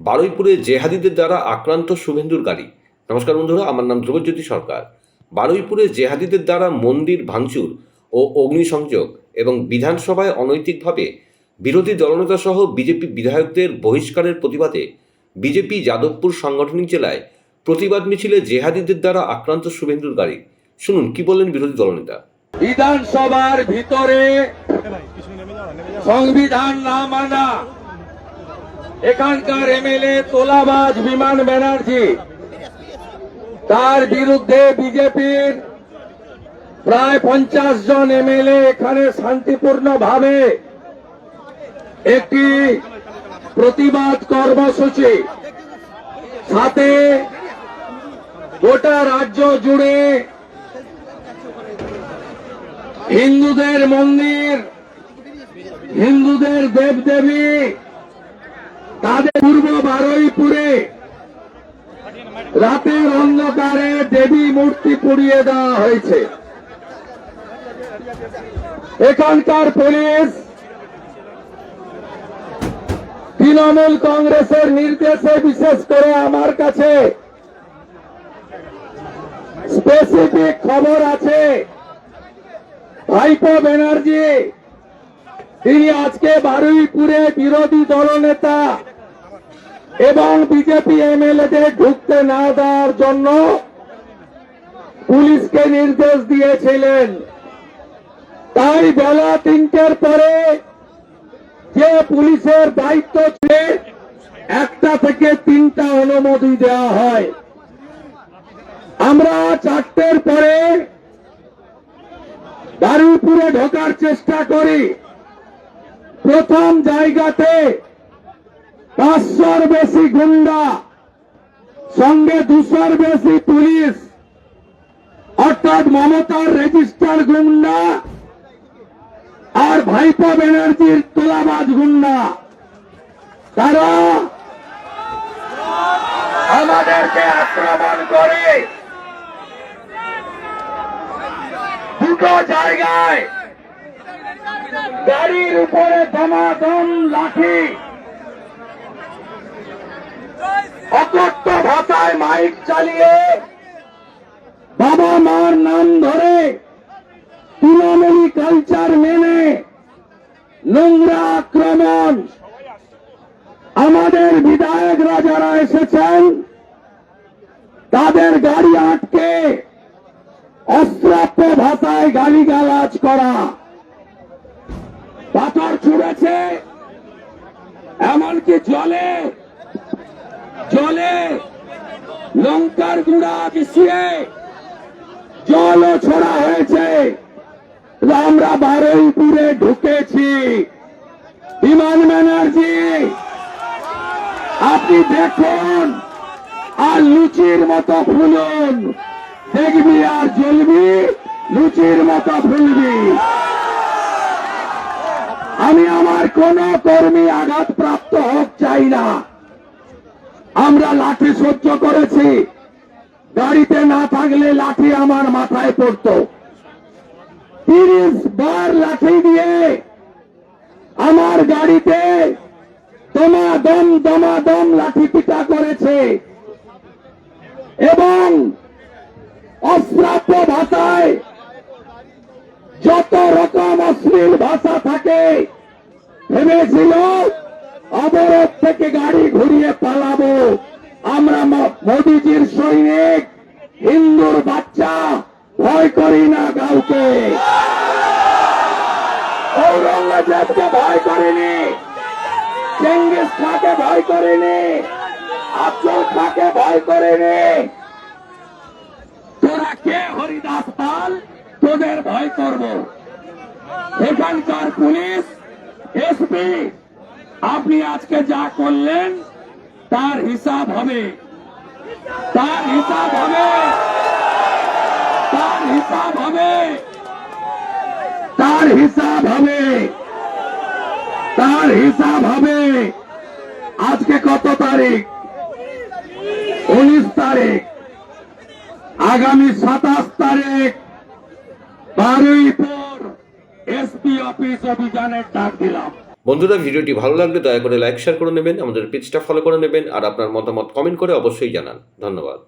বারুইপুরে জেহাদিদের দ্বারা আক্রান্ত শুভেন্দুর গাড়ি। নমস্কার বন্ধুরা, আমার নাম ধ্রুবজ্যোতি সরকার। বারুইপুরে জেহাদিদের দ্বারা মন্দির ভাঙচুর ও অগ্নিসংযোগ এবং বিধানসভায় অনৈতিকভাবে বিরোধী দলনেতা সহ বিজেপি বিধায়কদের বহিষ্কারের প্রতিবাদে বিজেপি যাদবপুর সাংগঠনিক জেলায় প্রতিবাদ মিছিলে জেহাদিদের দ্বারা আক্রান্ত শুভেন্দুর গাড়ি। শুনুন কি বললেন বিরোধী দলনেতা। বিধানসভার ভিতরে সংবিধান না মানা, এখানকার এমএলএ তোলাবাজ বিমান ব্যানার্জি, তার বিরুদ্ধে বিজেপির প্রায় 50 জন এমএলএ এখানে শান্তিপূর্ণভাবে একটি প্রতিবাদ কর্মসূচি, সাথে গোটা রাজ্য জুড়ে হিন্দুদের মন্দির, হিন্দুদের দেবদেবী, তাদের পূর্ব বারুইপুরে রাতের অন্ধকারে দেবী মূর্তি পুড়িয়ে দেওয়া হয়েছে। এখানকার পুলিশ তৃণমূল কংগ্রেসের নির্দেশে, বিশেষ করে আমার কাছে স্পেসিফিক খবর আছে, ভাইপো ব্যানার্জি তিনি আজকে বারুইপুরে বিরোধী দলনেতা এবং বিজেপি এমএলএদের ঢুকতে না দেওয়ার জন্য পুলিশকে নির্দেশ দিয়েছিলেন। তাই বেলা 3টের পরে যে পুলিশের দায়িত্ব ছিল 1টা থেকে 3টা অনুমতি দেওয়া হয়। আমরা 4টের পরে বারুইপুরে ঢোকার চেষ্টা করি। প্রথম জায়গাতে 500-র বেশি গুন্ডা, সঙ্গে 200-র বেশি পুলিশ, অর্থাৎ মমতার রেজিস্টার গুন্ডা আর ভাইপো ব্যানার্জির তোলাবাজ গুন্ডা, তারা আমাদেরকে আক্রমণ করে দুটো জায়গায় গাড়ির উপরে দমাদম লাঠি, অকথ্য ভাষায় মাইক চালিয়ে বাবা মার নাম ধরে তৃণমূলী কালচার মেনে নোংরা আক্রমণ। আমাদের বিধায়করা যারা এসেছেন তাদের গাড়ি আটকে অশ্রাব্য ভাষায় গালিগালাজ করা, পাথর ছুঁড়েছে, এমনকি জলে লঙ্কার গুঁড়া মিশিয়ে জলও ছোড়া হয়েছে। আমরা বারুইপুরে ঢুকেছি। বিমান ব্যানার্জি আপনি দেখুন আর লুচির মতো ফুলুন, দেখবি আর জ্বলবি, লুচির মতো ফুলবি। আমি আমার কোন কর্মী আঘাতপ্রাপ্ত হোক চাই না। আমরা লাঠি সহ্য করেছি, গাড়িতে না থাকলে লাঠি আমার মাথায় পড়তো। 30 বার লাঠি দিয়ে আমার গাড়িতে দমাদম লাঠি পিটা করেছে এবং অশ্রাব্য ভাষায়, যত রকম অশ্লীল ভাষা থাকে, ভেবেছিল অবরোধ থেকে গাড়ি ঘুরিয়ে পালাবো। আমরা মোদিজির সৈনিক, হিন্দুর বাচ্চা, ভয় করি না কাউকে। ঔরঙ্গজেবকে ভয় করেনি, চেঙ্গিস খাঁকে ভয় করেনি, আফজল খাঁকে ভয় করেনি। তোরা কে হরিদাস পাল, তোদের ভয় করব? এখানকার পুলিশ, এসপি, আপনি আজকে যা করলেন তার হিসাব হবে, তার হিসাব হবে, তার হিসাব হবে, তার হিসাব হবে, তার হিসাব হবে। আজকে কত তারিখ? 19 তারিখ। আগামী 27 তারিখ বারুইপুর এসপি অফিস অভিযানের ডাক দিলাম। বন্ধুরা, ভিডিওটি ভালো লাগলে দয়া করে লাইক শেয়ার করে নেবেন, আমাদের পেজটা ফলো করে নেবেন আর আপনার মতামত কমেন্ট করে অবশ্যই জানান। ধন্যবাদ।